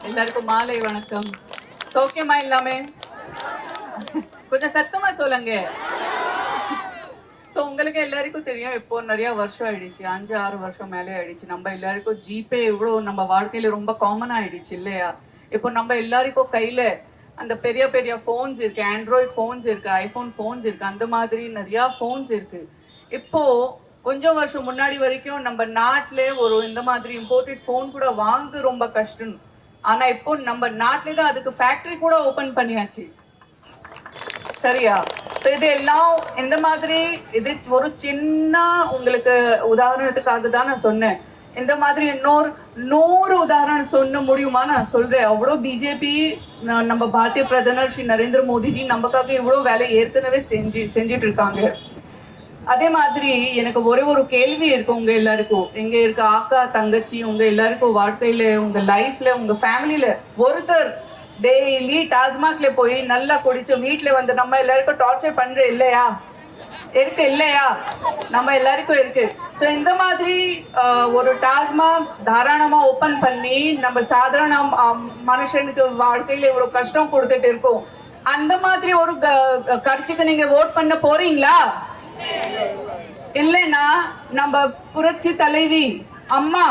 எல்லாருக்கும் மாலை வணக்கம். சௌக்கியமா இல்லாமே கொஞ்சம் சத்தமா சொல்லுங்க. ஸோ உங்களுக்கு எல்லாருக்கும் தெரியும், இப்போ நிறைய வருஷம் ஆயிடுச்சு, 5-6 வருஷம் மேலே ஆயிடுச்சு. நம்ம எல்லாருக்கும் ஜிபே இவ்வளோ நம்ம வாழ்க்கையில ரொம்ப காமன் ஆயிடுச்சு இல்லையா? இப்போ நம்ம எல்லாருக்கும் கையில அந்த பெரிய பெரிய ஃபோன்ஸ் இருக்கு, ஆண்ட்ராய்ட் ஃபோன்ஸ் இருக்கு, ஐஃபோன் ஃபோன்ஸ் இருக்கு, அந்த மாதிரி நிறையா ஃபோன்ஸ் இருக்கு. இப்போ கொஞ்சம் வருஷம் முன்னாடி வரைக்கும் நம்ம நாட்டிலே ஒரு இந்த மாதிரி இம்போர்ட்டட் ஃபோன் கூட வாங்க ரொம்ப கஷ்டம். ஆனா இப்போ நம்ம நாட்டிலே தான் அதுக்கு ஃபேக்டரி கூட ஓபன் பண்ணியாச்சு. சரியா? ஸோ இது எல்லாம் இந்த மாதிரி இது ஒரு சின்ன உங்களுக்கு உதாரணத்துக்காக தான் நான் சொன்னேன். இந்த மாதிரி இன்னொரு 100 உதாரணம் சொன்ன முடியுமா நான் சொல்றேன். அவ்வளோ பிஜேபி நம்ம பாரதிய பிரதமர் ஸ்ரீ நரேந்திர மோடிஜி நமக்காக இவ்வளோ வேலை ஏற்கனவே செஞ்சிட்டு இருக்காங்க. அதே மாதிரி எனக்கு ஒரே ஒரு கேள்வி இருக்கு உங்க எல்லாருக்கும். எங்க இருக்க அக்கா தங்கச்சி உங்க எல்லாருக்கும் வாழ்க்கையில உங்க லைஃப்ல உங்க ஃபேமிலியில ஒருத்தர் டெய்லி டாஸ்மாக்ல போய் நல்லா குடிச்சு வீட்டுல வந்து நம்ம எல்லாருக்கும் டார்ச்சர் பண்ற இல்லையா? இருக்கு இல்லையா? நம்ம எல்லாருக்கும் இருக்கு. ஸோ இந்த மாதிரி ஒரு டாஸ்மாக் தாராளமா ஓபன் பண்ணி நம்ம சாதாரண மனுஷனுக்கு வாழ்க்கையில இவ்வளவு கஷ்டம் கொடுத்துட்டு இருக்கோம். அந்த மாதிரி ஒரு கட்சிக்கு நீங்க ஓட் பண்ண போறீங்களா? இல்லைன்னா நம்ம புரட்சி தலைவி அம்மா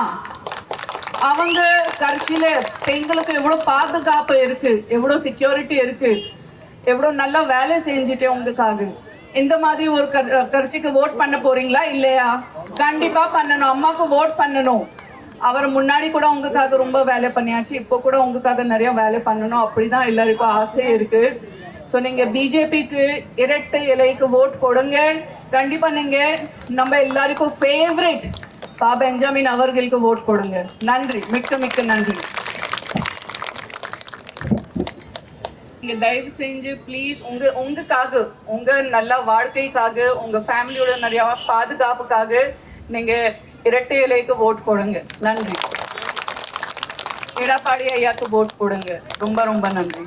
அவங்க கட்சியில பெண்களுக்கு எவ்வளவு பாதுகாப்பு இருக்கு, எவ்வளவு செக்யூரிட்டி இருக்கு, எவ்வளவு நல்லா வேலை செஞ்சுட்டு உங்களுக்காக இந்த மாதிரி ஒரு கட்சிக்கு ஓட் பண்ண போறீங்களா? இல்லையா? கண்டிப்பா பண்ணணும். அம்மாவுக்கு ஓட் பண்ணணும். அவர் முன்னாடி கூட உங்களுக்காக ரொம்ப வேலை பண்ணியாச்சு, இப்போ கூட உங்களுக்காக நிறைய வேலை பண்ணணும். அப்படிதான் எல்லாருக்கும் ஆசை இருக்கு. ஸோ நீங்க பிஜேபிக்கு இரட்டை இலைக்கு ஓட் கொடுங்க. கண்டிப்பா நீங்க நம்ம எல்லாருக்கும் ஃபேவரட் பா பெஞ்சமின் அவர்களுக்கு ஓட் கொடுங்க. நன்றி, மிக்க மிக்க நன்றி. நீங்க தயவு செஞ்சு ப்ளீஸ் உங்களுக்காக உங்க நல்ல வாழ்க்கைக்காக உங்க ஃபேமிலியோட நிறைய பாதுகாப்புக்காக நீங்க இரட்டை இலைக்கு ஓட் கொடுங்க. நன்றி. எடப்பாடி ஐயாக்கு ஓட் கொடுங்க. ரொம்ப ரொம்ப நன்றி.